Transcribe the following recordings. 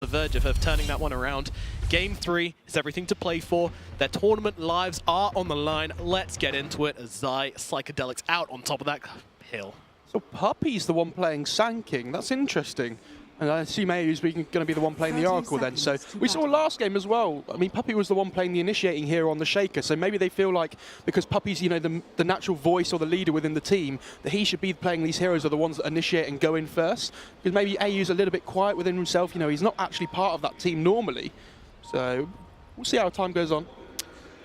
the verge of turning that one around. Game 3 is everything to play for. Their tournament lives are on the line. Let's get into it as Zai Psychedelics out on top of that hill. So Puppy's the one playing Sanking. That's interesting. And I assume AU's going to be the one playing the Oracle then. So we saw last game as well. I mean, Puppy was the one playing the initiating hero on the Shaker. So maybe they feel like because Puppy's, you know, the natural voice or the leader within the team, that he should be playing these heroes are the ones that initiate and go in first. Because maybe AU's a little bit quiet within himself. You know, he's not actually part of that team normally. So we'll see how time goes on.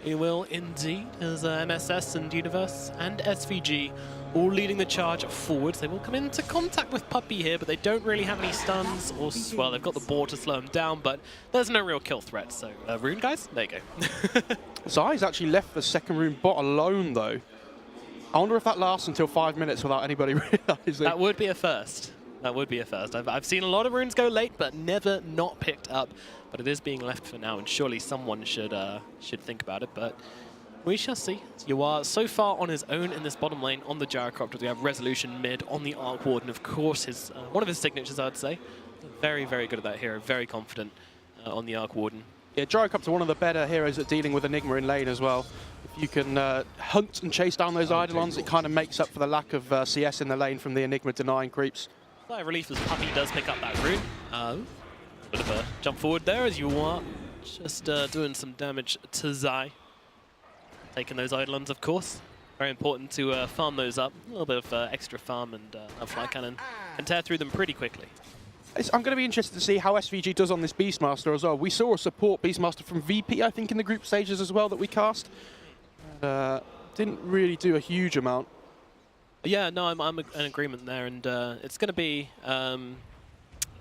We will indeed, as MSS and Universe and SVG all leading the charge forwards. They will come into contact with Puppy here, but they don't really have any stuns, or, well, they've got the board to slow him down, but there's no real kill threat. So, Rune, guys, there you go. Zai's actually left the second Rune bot alone, though. I wonder if that lasts until 5 minutes without anybody realizing. That would be a first. That would be a first. I've seen a lot of runes go late, but never not picked up. But it is being left for now, and surely someone should think about it. But we shall see. You are so far on his own in this bottom lane on the Gyrocopter. We have Resolution mid on the Arc Warden, of course, his one of his signatures, I would say. Very, very good at that hero. Very confident on the Arc Warden. Yeah, Gyrocopter, one of the better heroes at dealing with Enigma in lane as well. If you can hunt and chase down those Eidolons, it kind of makes up for the lack of CS in the lane from the Enigma denying creeps. Sigh of relief as Puppy does pick up that rune. Bit of a jump forward there as you are just doing some damage to Zai. Taking those Eidolons, of course. Very important to farm those up. A little bit of extra farm, and a fly cannon can tear through them pretty quickly. I'm going to be interested to see how SVG does on this Beastmaster as well. We saw a support Beastmaster from VP, I think, in the group stages as well that we cast. Didn't really do a huge amount. Yeah, no, I'm in agreement there, and it's going to be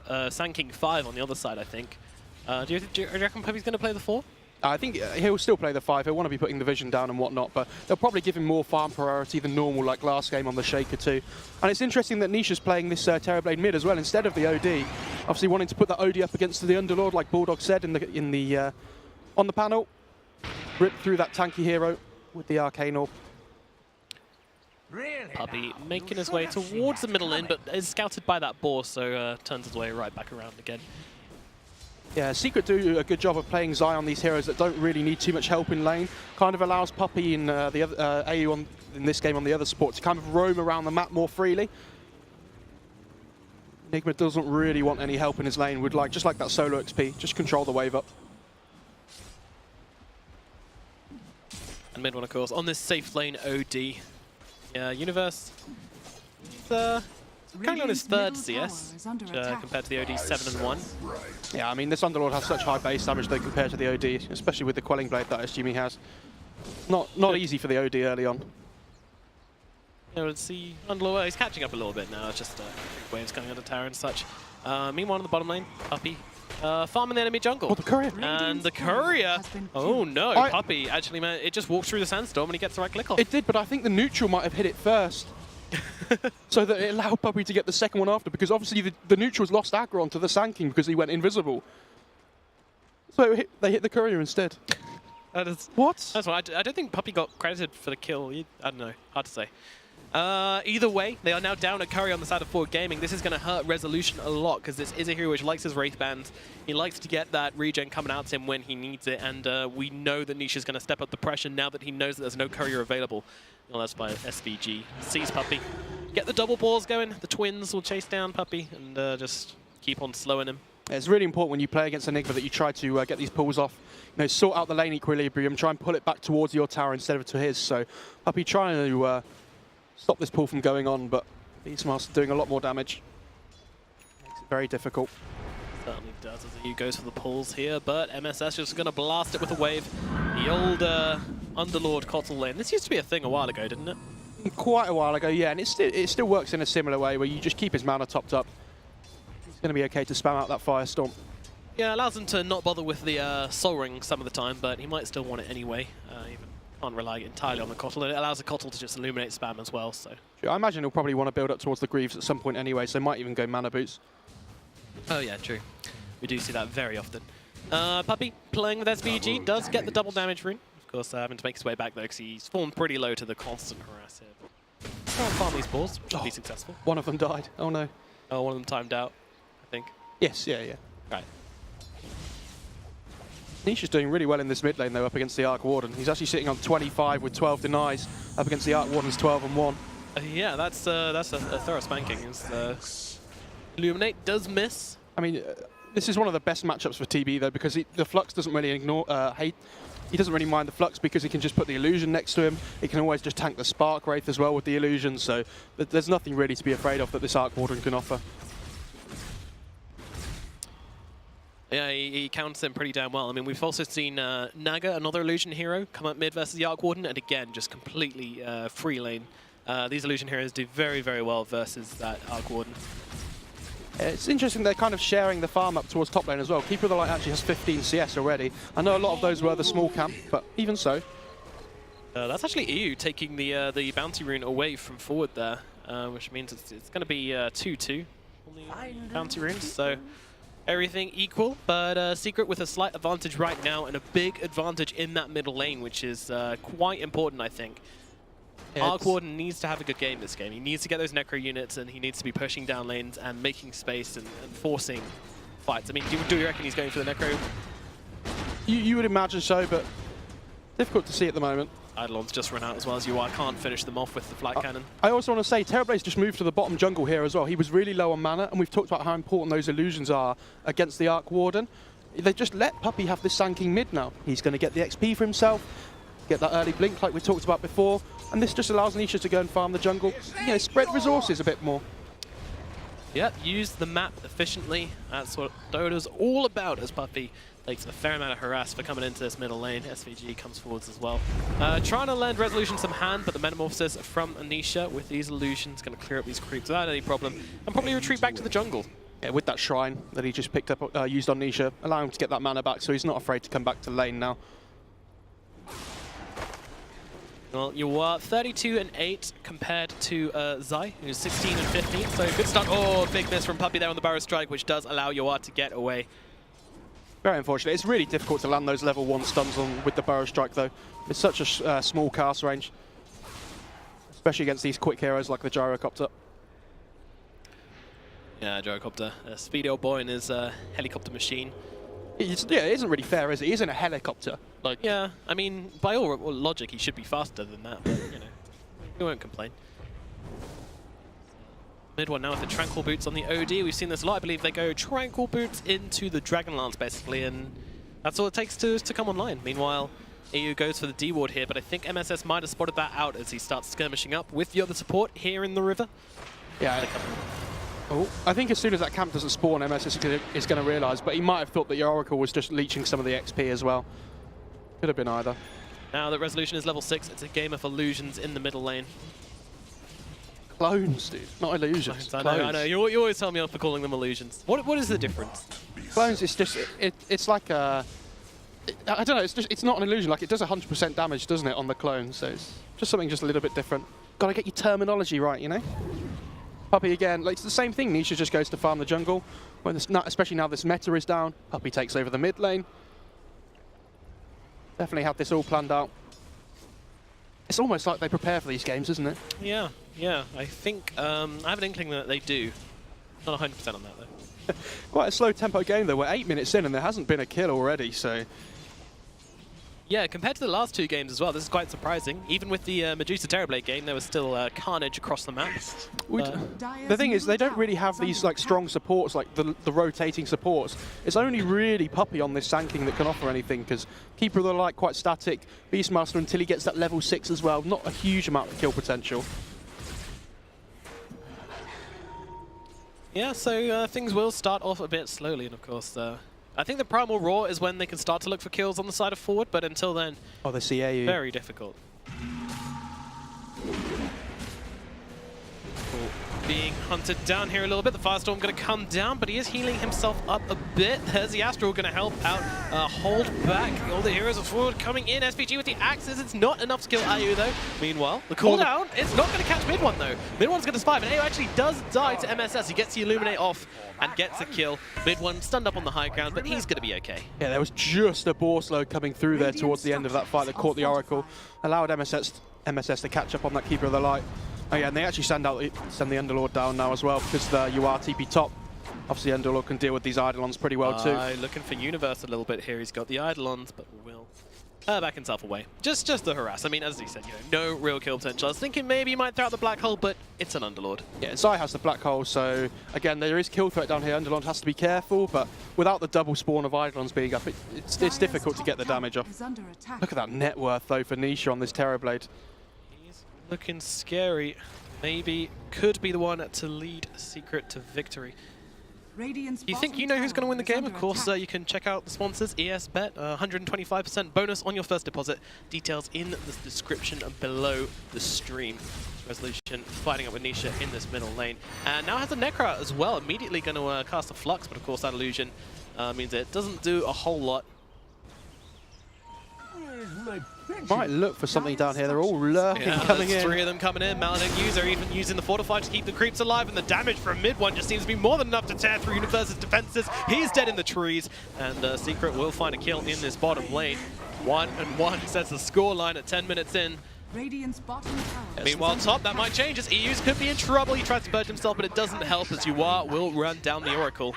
Sanking 5 on the other side, I think. Do you reckon Puppy's going to play the 4? I think he'll still play the 5. He'll want to be putting the vision down and whatnot, but they'll probably give him more farm priority than normal, like last game on the Shaker too. And it's interesting that Nisha's playing this Terrorblade mid as well instead of the OD. Obviously wanting to put that OD up against the Underlord, like Bulldog said on the panel. Rip through that tanky hero with the Arcane Orb. Puppy making his way towards the middle lane, but is scouted by that boar, so turns his way right back around again. Yeah, Secret do a good job of playing Zai on these heroes that don't really need too much help in lane. Kind of allows Puppy and the other AU in this game on the other support to kind of roam around the map more freely. Enigma doesn't really want any help in his lane. Would like just like that solo XP, just control the wave up. And mid one, of course, on this safe lane OD. Yeah, Universe. Currently on his third CS, compared to the OD 7 and 1. Yeah, I mean, this Underlord has such high base damage though compared to the OD, especially with the Quelling Blade that SGM has. Not easy for the OD early on. Yeah, let's see. Underlord, he's catching up a little bit now. It's just waves coming out of tower and such. Meanwhile, on the bottom lane, Puppy farming the enemy jungle. Oh, the courier. And the courier. Oh no, Puppy actually, man, it just walks through the sandstorm and he gets the right click off. It did, but I think the neutral might have hit it first. So that it allowed Puppy to get the second one after, because obviously the neutrals lost aggro onto the Sanking because he went invisible. So they hit the courier instead. That is what? That's why I don't think Puppy got credited for the kill. I don't know, hard to say. Either way, they are now down at Curry on the side of Forward Gaming. This is going to hurt Resolution a lot because this is a hero which likes his Wraith Bands. He likes to get that regen coming out to him when he needs it, and we know that Nisha's going to step up the pressure now that he knows that there's no courier available. Well, that's by SVG. Sees Puppy. Get the double balls going. The twins will chase down Puppy and just keep on slowing him. It's really important when you play against Enigma that you try to get these pulls off. You know, sort out the lane equilibrium, try and pull it back towards your tower instead of to his. So Puppy trying to stop this pull from going on, but Beastmaster doing a lot more damage. Makes it very difficult. Certainly does as he goes for the pulls here, but MSS just going to blast it with a wave. The old Underlord Kotl lane. This used to be a thing a while ago, didn't it? Quite a while ago, yeah, and it still works in a similar way where you just keep his mana topped up. It's going to be okay to spam out that Firestorm. Yeah, it allows him to not bother with the Soul Ring some of the time, but he might still want it anyway. Even can't rely entirely on the Kotl, and it allows the Kotl to just illuminate spam as well. So I imagine he'll probably want to build up towards the Greaves at some point anyway, so might even go mana boots. Oh yeah, true. We do see that very often. Puppy playing with SVG does get the double damage rune. Of course, having to make his way back though, because he's fallen pretty low to the constant harass here. Try and farm these balls, should be successful. One of them died. Oh no. Oh, one of them timed out, I think. Yes, yeah. Right. Nisha's doing really well in this mid lane, though, up against the Arc Warden. He's actually sitting on 25 with 12 denies, up against the Arc Warden's 12 and 1. Yeah, that's a thorough spanking. Illuminate does miss. I mean, this is one of the best matchups for TB, though, because the Flux doesn't really he doesn't really mind the Flux because he can just put the Illusion next to him. He can always just tank the Spark Wraith as well with the Illusion, so there's nothing really to be afraid of that this Arc Warden can offer. Yeah, he counters him pretty damn well. I mean, we've also seen Naga, another Illusion hero, come up mid versus the Arc Warden, and again, just completely free lane. These Illusion heroes do very, very well versus that Arc Warden. It's interesting they're kind of sharing the farm up towards top lane as well. Keeper of the Light actually has 15 CS already. I know a lot of those were the small camp, but even so. That's actually EU taking the bounty rune away from forward there, which means it's going to be 2-2 on the bounty runes. So everything equal, but Secret with a slight advantage right now and a big advantage in that middle lane, which is quite important, I think. Arc Warden needs to have a good game this game. He needs to get those Necro units, and he needs to be pushing down lanes and making space and forcing fights. I mean, do you reckon he's going for the Necro? You would imagine so, but difficult to see at the moment. Eidolon's just run out as well as you are. Can't finish them off with the flat cannon. I also want to say, Terrorblaze just moved to the bottom jungle here as well. He was really low on mana, and we've talked about how important those illusions are against the Arc Warden. They just let Puppey have this sanking mid now. He's going to get the XP for himself, get that early blink like we talked about before, and this just allows Nisha to go and farm the jungle, you know, spread resources a bit more. Yep, use the map efficiently. That's what Dota's all about, as Puppey takes a fair amount of harass for coming into this middle lane. SVG comes forwards as well. Trying to lend Resolution some hand, but the Metamorphosis from Anisha with these illusions going to clear up these creeps without any problem, and probably retreat back to the jungle. Yeah, with that shrine that he just picked up, used on Nisha, allowing him to get that mana back, so he's not afraid to come back to lane now. Well, you are 32 and 8 compared to Zai, who's 16 and 15. So good start. Oh, big miss from Puppey there on the Barrow Strike, which does allow Yoar to get away. Very unfortunate. It's really difficult to land those level 1 stuns on with the Barrow Strike, though. It's such a small cast range, especially against these quick heroes like the Gyrocopter. Yeah, Gyrocopter, a speedy old boy in his helicopter machine. Yeah, it isn't really fair, is it? He isn't a helicopter. Like, yeah, I mean, by all logic, he should be faster than that, but, you know, we won't complain. Mid one now with the Tranquil Boots on the OD. We've seen this a lot. I believe they go Tranquil Boots into the Dragonlance, basically, and that's all it takes to come online. Meanwhile, EU goes for the D-Ward here, but I think MSS might have spotted that out as he starts skirmishing up with the other support here in the river. Yeah. Oh, I think as soon as that camp doesn't spawn, MSS is going to realise, but he might have thought that your Oracle was just leeching some of the XP as well. Could have been either. Now that Resolution is level 6, it's a game of illusions in the middle lane. Clones, dude, not illusions. Clones. I know. You always tell me off for calling them illusions. What is the difference? Clones is just, it's like a, I don't know, it's not an illusion, like it does 100% damage, doesn't it, on the clone, so it's just something just a little bit different. Gotta get your terminology right, you know? Puppey again, like, it's the same thing. Nisha just goes to farm the jungle. When especially now this meta is down, Puppey takes over the mid lane. Definitely have this all planned out. It's almost like they prepare for these games, isn't it? Yeah, yeah. I think I have an inkling that they do. Not 100% on that though. Quite a slow tempo game though. We're 8 minutes in and there hasn't been a kill already, so. Yeah, compared to the last 2 games as well, this is quite surprising. Even with the Medusa Terrorblade game, there was still carnage across the map. The thing is, they don't really have these like strong supports, like the rotating supports. It's only really Puppey on this Sanking that can offer anything, because Keeper of the Light quite static, Beastmaster until he gets that level 6 as well, not a huge amount of kill potential. Yeah, so things will start off a bit slowly, and of course, I think the Primal Roar is when they can start to look for kills on the side of forward, but until then, oh, the CAU. Very difficult. Being hunted down here a little bit. The Firestorm going to come down, but he is healing himself up a bit. There's the Astral going to help out, hold back. All the heroes are forward coming in. SVG with the axes. It's not enough to kill Ayu though. Meanwhile, the cooldown, it's not going to catch mid one though. Mid one's going to survive, and Ayu actually does die to MSS. He gets the Illuminate off and gets a kill. Mid one stunned up on the high ground, but he's going to be okay. Yeah, there was just a Boar Slow coming through there towards the end of that fight that caught the Oracle, allowed MSS to catch up on that Keeper of the Light. Oh yeah, and they actually send the Underlord down now as well, because the UR TP top. obviously Underlord can deal with these Eidolons pretty well too. Looking for Universe a little bit here. He's got the Eidolons, but will back himself away. Just to harass. I mean, as he said, no real kill potential. I was thinking maybe he might throw out the Black Hole, but it's an Underlord. Yeah, Zai has the Black Hole, so again, there is kill threat down here. Underlord has to be careful, but without the double spawn of Eidolons being up, it's difficult to get the damage off. Look at that net worth, though, for Nisha on this Terrorblade. He's looking scary. Maybe could be the one to lead Secret to victory. You think you know who's going to win the game? Of course, you can check out the sponsors, ESBet, 125% bonus on your first deposit. Details in the description below the stream. Resolution fighting up with Nisha in this middle lane. And now has a Necra as well, immediately going to cast a Flux, but of course that illusion means it doesn't do a whole lot. Might look for something down here. They're all lurking, coming in. 3 of them coming in. Maladin user even using the Fortify to keep the creeps alive, and the damage from mid one just seems to be more than enough to tear through Universe's defenses. He's dead in the trees, and Secret will find a kill in this bottom lane. 1-1 sets the scoreline at 10 minutes in. Meanwhile, top, that might change as EUs could be in trouble. He tries to purge himself, but it doesn't help as Yuar will run down the Oracle.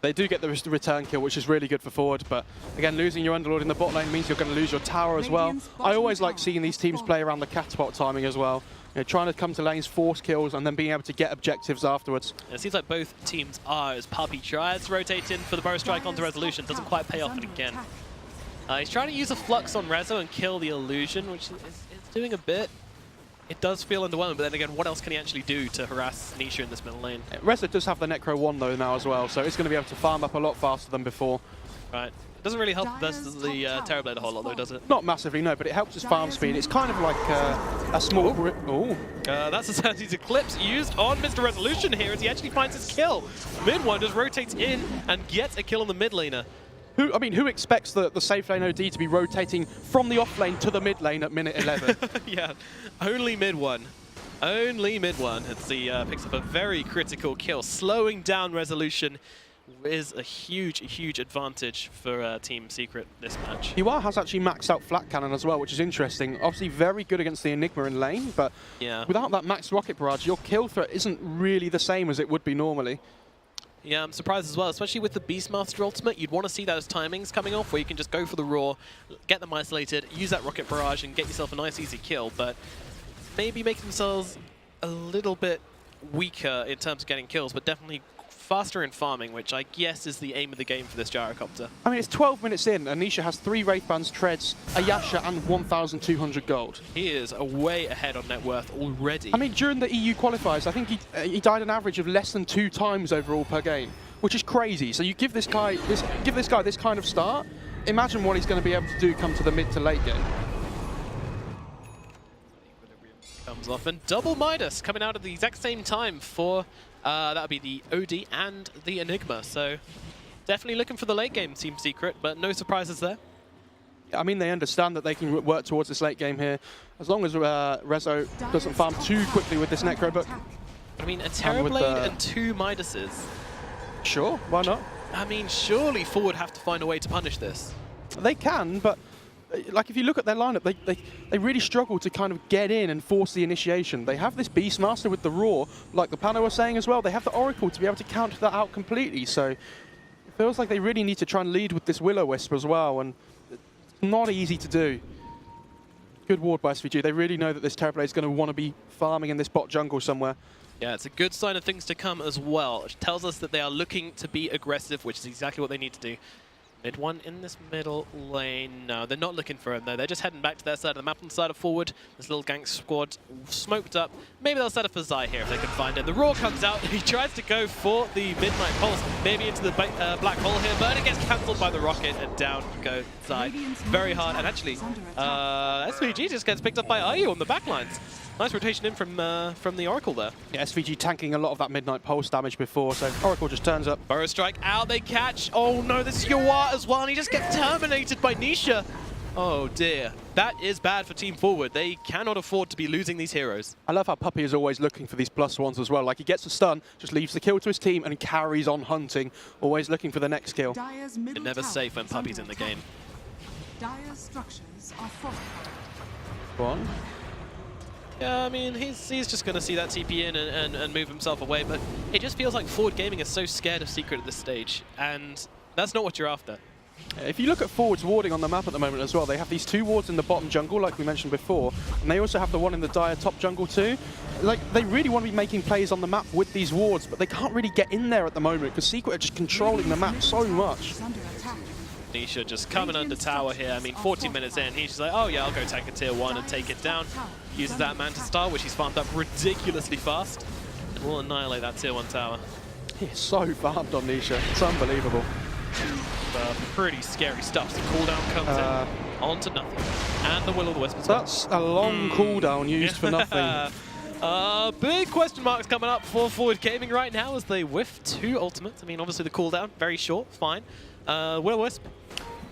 They do get the return kill, which is really good for forward, but again, losing your Underlord in the bot lane means you're going to lose your tower as well. I always like seeing these teams play around the catapult timing as well. Trying to come to lanes, force kills, and then being able to get objectives afterwards. It seems like both teams are, as Puppey tries to rotate in for the Burrow Strike onto Resolution. Doesn't quite pay off, and again. He's trying to use a Flux on Rezo and kill the illusion, which is doing a bit. It does feel underwhelming, but then again, what else can he actually do to harass Nisha in this middle lane? Rezo does have the Necro 1 though now as well, so it's going to be able to farm up a lot faster than before. Right. It doesn't really help versus the Terrorblade a whole lot though, does it? Not massively, no, but it helps his farm speed. It's kind of like a small... That's a Sandy's Eclipse used on Mr. Resolution here as he actually finds his kill. Mid one just rotates in and gets a kill on the mid laner. Who expects the safe lane OD to be rotating from the off lane to the mid lane at minute 11? Yeah, only mid one. Only mid one. As he picks up a very critical kill. Slowing down Resolution is a huge advantage for Team Secret this match. Yuar has actually maxed out Flat Cannon as well, which is interesting. Obviously very good against the Enigma in lane, but without that max rocket barrage, your kill threat isn't really the same as it would be normally. Yeah, I'm surprised as well, especially with the Beastmaster ultimate. You'd want to see those timings coming off where you can just go for the Raw, get them isolated, use that rocket barrage and get yourself a nice easy kill, but maybe make themselves a little bit weaker in terms of getting kills, but definitely faster in farming, which I guess is the aim of the game for this Gyrocopter. I mean, it's 12 minutes in, and Nisha has 3 Wraithbands, Treads, a Yasha, and 1,200 gold. He is way ahead on net worth already. I mean, during the EU qualifiers, I think he died an average of less than 2 times overall per game, which is crazy. So you give this guy this kind of start, imagine what he's going to be able to do come to the mid to late game. Comes off, and double Midas coming out at the exact same time for that would be the OD and the Enigma. So definitely looking for the late game Team Secret, but no surprises there. I mean, they understand that they can work towards this late game here, as long as Rezo doesn't farm too quickly with this Necro. But I mean, a Terrorblade and 2 Midases. Sure, why not? I mean, surely Forward have to find a way to punish this. They can, but like if you look at their lineup, they really struggle to kind of get in and force the initiation. They have this Beastmaster with the Raw, like the Pano was saying as well. They have the Oracle to be able to counter that out completely. So it feels like they really need to try and lead with this Will-O-Wisp as well, and it's not easy to do. Good ward by SVG. They really know that this Terrorblade is going to want to be farming in this bot jungle somewhere. Yeah, it's a good sign of things to come as well. It tells us that they are looking to be aggressive, which is exactly what they need to do. Mid one in this middle lane. No, they're not looking for him though. They're just heading back to their side of the map on the side of Forward. This little gank squad smoked up. Maybe they'll set up for Zai here if they can find him. The Raw comes out. He tries to go for the Midnight Pulse, maybe into the black hole here, but it gets cancelled by the rocket, and down go Zai. Very hard, and actually, SVG just gets picked up by IU on the backlines. Nice rotation in from the Oracle there. Yeah, SVG tanking a lot of that Midnight Pulse damage before, so Oracle just turns up. Burrow Strike out, they catch. Oh no, this is Yuar as well, and he just gets terminated by Nisha. Oh dear. That is bad for Team Forward. They cannot afford to be losing these heroes. I love how Puppey is always looking for these +1s as well. Like, he gets a stun, just leaves the kill to his team and carries on hunting, always looking for the next kill. They're never safe when Puppey's in the game. Dire's structures are fortified. One. Yeah, I mean, he's just going to see that TP in and move himself away, but it just feels like Forward Gaming is so scared of Secret at this stage, and that's not what you're after. If you look at Forward's warding on the map at the moment as well, they have these 2 wards in the bottom jungle, like we mentioned before, and they also have the one in the dire top jungle too. Like, they really want to be making plays on the map with these wards, but they can't really get in there at the moment because Secret are just controlling the map so much. Nisha just coming under tower here. I mean, 14 minutes in, he's just like, oh yeah, I'll go tank a tier 1 and take it down. Uses that Manta Star, which he's farmed up ridiculously fast, and will annihilate that tier 1 tower. He's so farmed on Nisha. It's unbelievable. Pretty scary stuff. The cooldown comes in, on to nothing. And the Will-o'-the-Wisp as well. That's a long cooldown used for nothing. Big question marks coming up for Forward Gaming right now as they whiff 2 ultimates. I mean, obviously the cooldown, very short, fine. Will-o'-the-Wisp.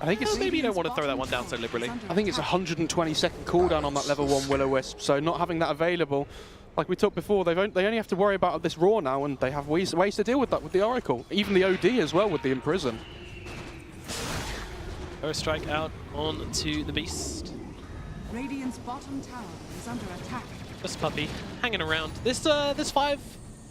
I think it's maybe you don't want to throw that one down so liberally. I think it's 120-second cooldown on that level 1 Will-o'-Wisp, so not having that available, like we talked before, they only have to worry about this Raw now, and they have ways to deal with that with the Oracle. Even the OD as well with the Imprison. Arrow strike out onto the Beast. Radiant's bottom tower is under attack. Just Puppey hanging around. This 5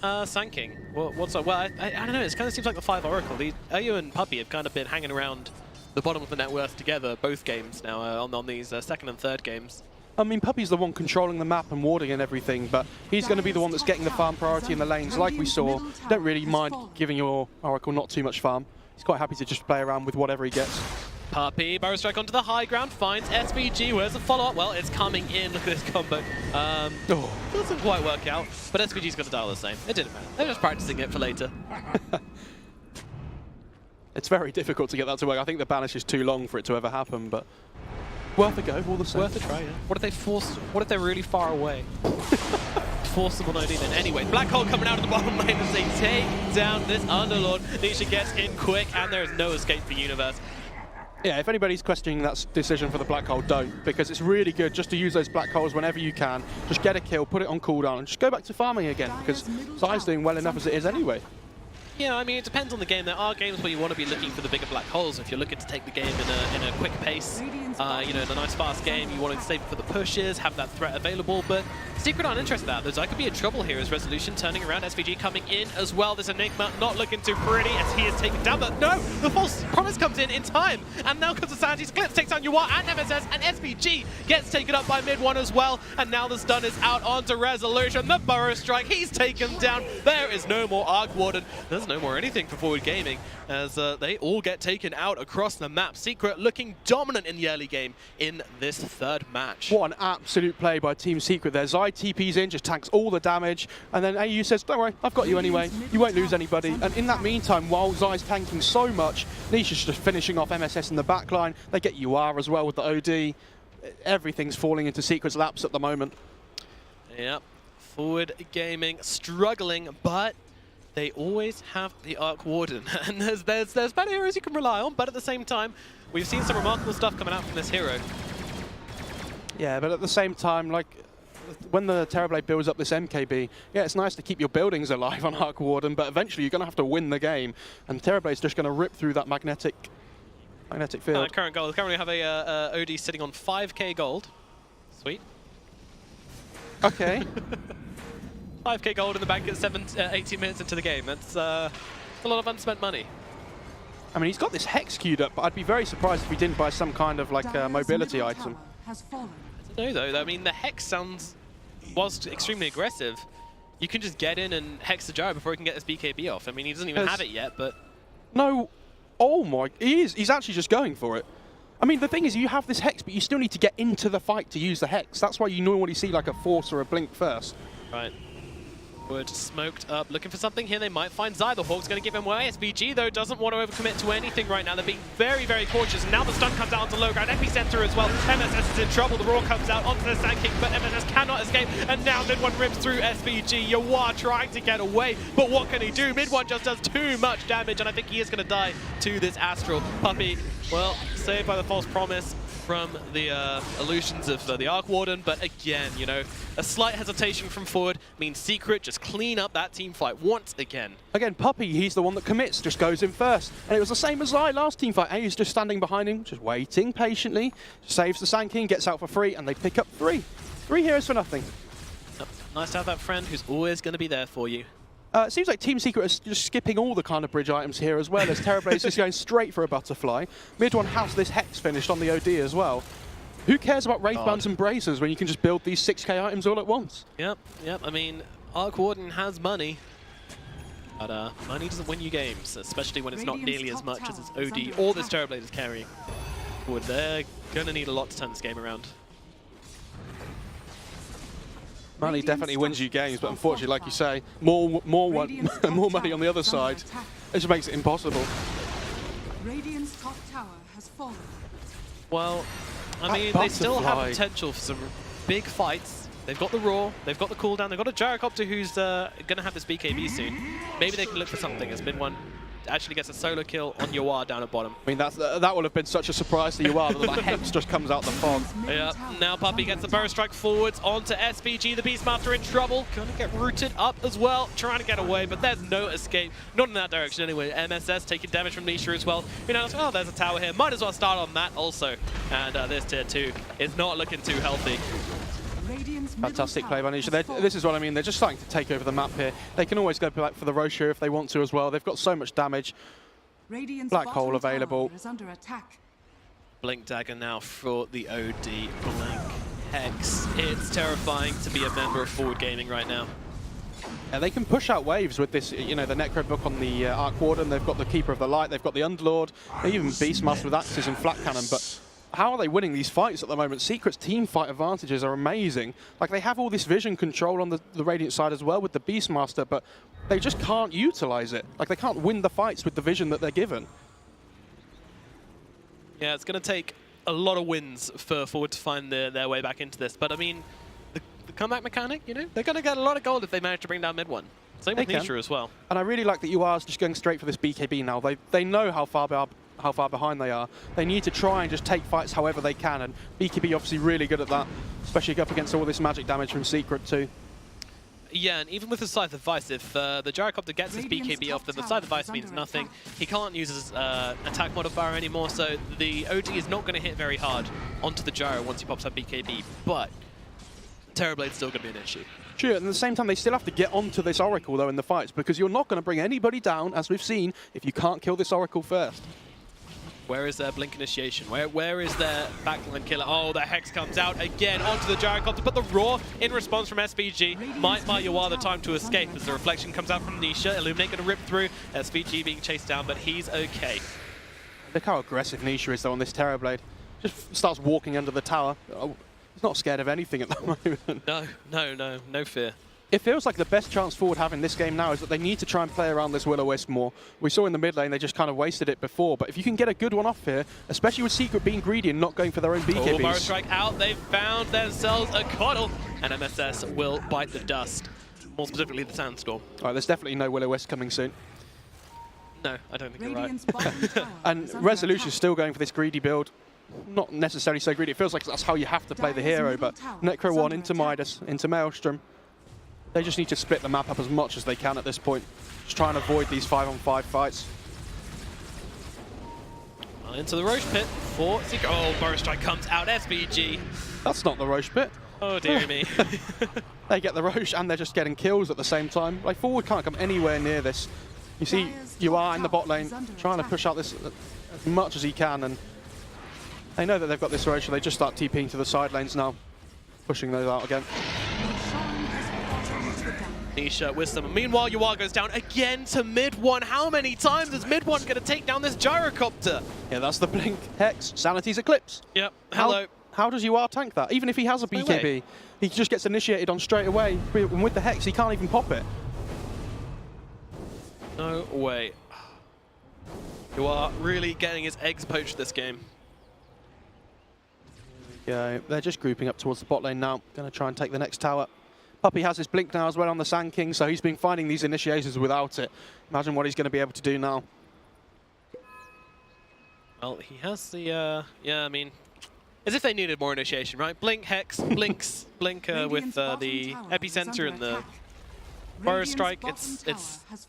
Sanking. What's up? Well, I don't know. It kind of seems like the 5 Oracle. Ayu and Puppey have kind of been hanging around the bottom of the net worth together both games now on these second and third games. I mean, Puppey's the one controlling the map and warding and everything, but he's going to be the one that's getting the farm priority in the lanes. Like we saw, don't really mind giving your Oracle not too much farm. He's quite happy to just play around with whatever he gets. Puppey, Barrow Strike onto the high ground, finds SVG. Where's the follow-up? Well, it's coming in. Look at this combo. Doesn't quite work out, but SVG's going to die all the same. It didn't matter. They're just practicing it for later. It's very difficult to get that to work. I think the banish is too long for it to ever happen, but worth a go, all the same. Worth a try, yeah. What if they force? What if they're really far away? Forcible no D then. Anyway, Black Hole coming out of the bottom lane as they take down this Underlord. Nisha gets in quick, and there is no escape for Universe. Yeah, if anybody's questioning that decision for the Black Hole, don't, because it's really good just to use those Black Holes whenever you can. Just get a kill, put it on cooldown, and just go back to farming again, because Zai's doing well enough as it is anyway. Yeah, I mean, it depends on the game. There are games where you want to be looking for the bigger black holes. If you're looking to take the game in a quick pace, you know, in a nice fast game, you want to save it for the pushes, have that threat available. But Secret aren't interested in that. Those I could be in trouble here as Resolution turning around. SVG coming in as well. There's Enigma not looking too pretty as he is taken down. But no, the false promise comes in time. And now comes the Sanji's Clips, takes down Yuar and MSS, and SVG gets taken up by mid one as well. And now the stun is out onto Resolution. The Burrow Strike, he's taken down. There is no more Arc Warden. There's no more anything for Forward Gaming as they all get taken out across the map. Secret looking dominant in the early game in this third match. What an absolute play by Team Secret there. Zai TP's in, just tanks all the damage, and then AU says, don't worry, I've got you anyway. You won't lose anybody. And in that meantime, while Zai's tanking so much, Nisha's just finishing off MSS in the backline. They get UR as well with the OD. Everything's falling into Secret's laps at the moment. Yep, Forward Gaming struggling, but they always have the Arc Warden, and there's better heroes you can rely on, but at the same time, we've seen some remarkable stuff coming out from this hero. Yeah, but at the same time, like, when the Terrorblade builds up this MKB, yeah, it's nice to keep your buildings alive on Arc Warden, but eventually you're going to have to win the game, and Terrorblade's just going to rip through that magnetic field. Current gold. Currently have a OD sitting on 5k gold. Sweet. Okay. 5k gold in the bank at 18 minutes into the game. That's a lot of unspent money. I mean, he's got this Hex queued up, but I'd be very surprised if he didn't buy some kind of like mobility item. I don't know though. I mean, the Hex was extremely aggressive. You can just get in and Hex the Gyro before he can get his BKB off. I mean, he doesn't even have it yet, but... No. Oh my... He's actually just going for it. I mean, the thing is, you have this Hex, but you still need to get into the fight to use the Hex. That's why you normally see like a Force or a Blink first. Right. Wood smoked up, looking for something here. They might find Zai. The Hawk's going to give him away. SVG, though, doesn't want to overcommit to anything right now. They're being very, very cautious. And now the stun comes out onto low ground. Epicenter as well. MSS is in trouble. The Raw comes out onto the Sand King, but MSS cannot escape. And now mid-one rips through SVG. Yuar trying to get away, but what can he do? Mid-one just does too much damage, and I think he is going to die to this Astral. Puppey, well, saved by the false promise from the illusions of the Arc Warden, but again, you know, a slight hesitation from Forward means Secret just clean up that team fight once again. Again, Puppey, he's the one that commits, just goes in first. And it was the same as Zai last team fight. He's just standing behind him, just waiting patiently, saves the Sand King, gets out for free, and they pick up 3. 3 heroes for nothing. Nice to have that friend who's always going to be there for you. It seems like Team Secret is just skipping all the kind of bridge items here as well, as Terrorblade is just going straight for a butterfly. Mid one has this Hex finished on the OD as well. Who cares about Wraithbands and Bracers when you can just build these 6k items all at once? Yep. I mean, Arc Warden has money, but money doesn't win you games, especially when it's not nearly as much as its OD or this Terrorblade is carrying. They're going to need a lot to turn this game around. Money definitely wins you games, but unfortunately, like you say, more money on the other side. It just makes it impossible. Radiant's top tower has fallen. Well, I mean, they still have potential for some big fights. They've got the Roar, they've got the cooldown, they've got a Gyrocopter who's going to have this BKB soon. Maybe they can look for something as Mid-1 actually gets a solo kill on Yawar down at bottom. I mean, that would have been such a surprise to Yawar that that Hex just comes out the fog. Yeah, now Puppey gets the Burrow Strike forwards onto SVG, the Beastmaster in trouble. Gonna get rooted up as well, trying to get away, but there's no escape. Not in that direction anyway. MSS taking damage from Nisha as well. You know, oh, there's a tower here. Might as well start on that also. And this tier 2 is not looking too healthy. Fantastic play by Nisha. This is what I mean. They're just starting to take over the map here. They can always go back for the Roshan if they want to as well. They've got so much damage. Black Hole available. Blink Dagger now for the OD. Blank Hex. It's terrifying to be a member of Forward Gaming right now. Yeah, they can push out waves with this, you know, the Necro Book on the Arc Warden. They've got the Keeper of the Light. They've got the Underlord. They even Beastmaster with axes and flat cannon. But how are they winning these fights at the moment? Secret's team fight advantages are amazing. Like, they have all this vision control on the Radiant side as well with the Beastmaster, but they just can't utilize it. Like, they can't win the fights with the vision that they're given. Yeah, it's going to take a lot of wins for Forward to find their way back into this. But, I mean, the comeback mechanic, you know, they're going to get a lot of gold if they manage to bring down Mid-1. Same with Nisha as well. And I really like that UR's just going straight for this BKB now. They know how far behind they are. They need to try and just take fights however they can, and BKB obviously really good at that, especially up against all this magic damage from Secret too. Yeah, and even with the Scythe of Vice, if the Gyrocopter gets his BKB off, then the Scythe of Vice means nothing. He can't use his attack modifier anymore, so the OD is not going to hit very hard onto the Gyro once he pops up BKB, but Terrorblade's still going to be an issue. Sure, and at the same time, they still have to get onto this Oracle, though, in the fights, because you're not going to bring anybody down, as we've seen, if you can't kill this Oracle first. Where is their Blink Initiation? Where is their backline killer? Oh, the Hex comes out again onto the Gyrocopter, but the Roar in response from SVG might buy Yawar the time to escape as the reflection comes out from Nisha. Illuminate going to rip through. SVG being chased down, but he's okay. Look how aggressive Nisha is, though, on this Terrorblade. Just starts walking under the tower. Oh, he's not scared of anything at the moment. No fear. It feels like the best chance Forward have in this game now is that they need to try and play around this Will-O-Wisp more. We saw in the mid lane they just kind of wasted it before, but if you can get a good one off here, especially with Secret being greedy and not going for their own BKBs. Oh, Burrow Strike out, they've found themselves a coddle, and MSS will bite the dust, more specifically the Sandstorm. All right, there's definitely no Will-O-Wisp coming soon. No, I don't think you're right. And Resolution's still going for this greedy build. Not necessarily so greedy, it feels like that's how you have to play the hero, but Necro 1 into Midas, into Maelstrom. They just need to split the map up as much as they can at this point. Just try and avoid these 5-on-5 fights. Well, into the Roche pit for Secret. Oh, Burrow Strike comes out. SVG. That's not the Roche pit. Oh, dear me. They get the Roche and they're just getting kills at the same time. Like, Forward can't come anywhere near this. You see, you are in the bot lane trying to push out this as much as he can, and they know that they've got this Roche, so they just start TPing to the side lanes now, pushing those out again. Nisha with some. Meanwhile, Yawar goes down again to Mid-1. How many times is Mid-1 going to take down this Gyrocopter? Yeah, that's the Blink Hex. Sanity's Eclipse. Yep. Hello. How does Yawar tank that? Even if he has a BKB, he just gets initiated on straight away. And with the Hex, he can't even pop it. No way. Yawar really getting his eggs poached this game. Yeah, they're just grouping up towards the bot lane now. Going to try and take the next tower. Puppey has his Blink now as well on the Sand King, so he's been finding these initiations without it. Imagine what he's going to be able to do now. Well, he has the, yeah, I mean, as if they needed more initiation, right? Blink, Hex, Blink with the Epicenter and the Burrow Strike. It's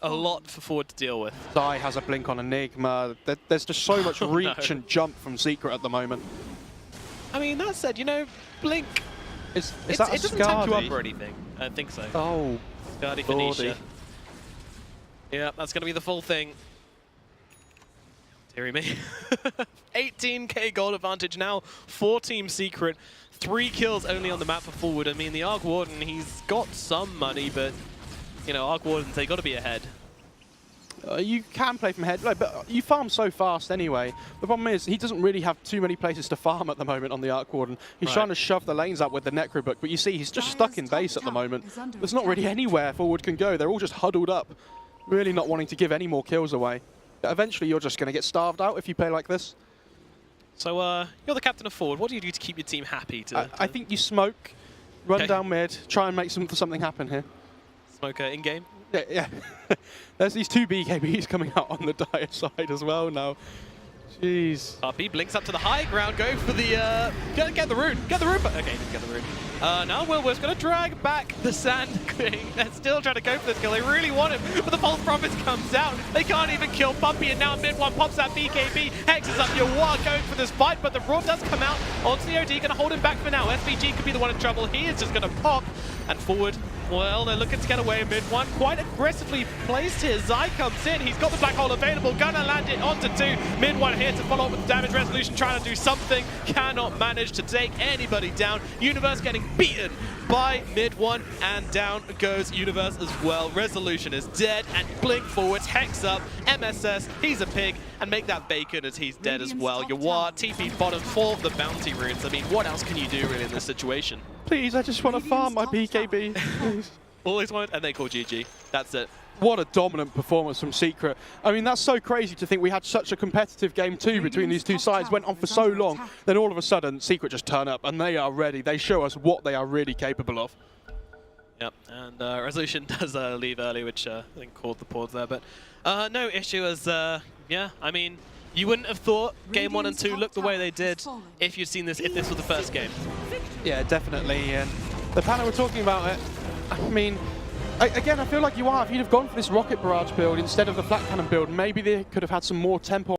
a lot for Forward to deal with. Zai has a Blink on Enigma. There's just so much reach and jump from Secret at the moment. I mean, that said, you know, Blink... Is that it doesn't tank you up or anything. I don't think so. Oh, Guardy Lordy. Phoenicia. Yeah, that's going to be the full thing. Deary me. 18k gold advantage now for Team Secret. 3 kills only on the map for Forward. I mean, the Arc Warden, he's got some money, but, you know, Arc Wardens, they got to be ahead. You can play from head, like, but you farm so fast anyway. The problem is he doesn't really have too many places to farm at the moment on the Arc Warden. He's Right. trying to shove the lanes up with the Necrobook, but you see he's just stuck in base at the moment. There's not really anywhere Forward can go. They're all just huddled up, really not wanting to give any more kills away. Eventually you're just going to get starved out if you play like this. So, you're the captain of Forward. What do you do to keep your team happy? I think you smoke, run Okay. down mid, try and make something happen here. Smoker in-game? Yeah, yeah. There's these 2 BKBs coming out on the dire side as well now. Jeez. RP blinks up to the high ground, go for the, get the rune, but okay, didn't get the rune. Now Wilbur's gonna drag back the Sand King. They're still trying to go for this kill, they really want him, but the false promise comes out. They can't even kill Puppy, and now mid one pops that BKB. Hex is up, Yawar going for this fight, but the Raw does come out onto the OD, gonna hold him back for now. SVG could be the one in trouble, he is just gonna pop, and Forward, well, they're looking to get away. Mid one quite aggressively placed here. Zai comes in. He's got the black hole available. Gonna land it onto 2. Mid one here to follow up with the damage. Resolution trying to do something. Cannot manage to take anybody down. Universe getting beaten by mid one. And down goes Universe as well. Resolution is dead. And Blink forwards. Hex up. MSS. He's a pig. And make that bacon as he's dead as well. Yawar TP bottom for the bounty runes. I mean, what else can you do really in this situation? Please, I just want to farm my BKB. Please. Always wanted, and they call GG. That's it. What a dominant performance from Secret. I mean, that's so crazy to think we had such a competitive game too between these two sides. Went on for so long, then all of a sudden, Secret just turn up and they are ready. They show us what they are really capable of. Yep, and Resolution does leave early, which I think called the pause there. But no issue as, yeah, I mean, you wouldn't have thought Game 1 and 2 looked the way they did if you'd seen this, if this was the first game. Yeah, definitely. And the panel were talking about it. I mean, again, I feel like if you'd have gone for this rocket barrage build instead of the flat cannon build, maybe they could have had some more tempo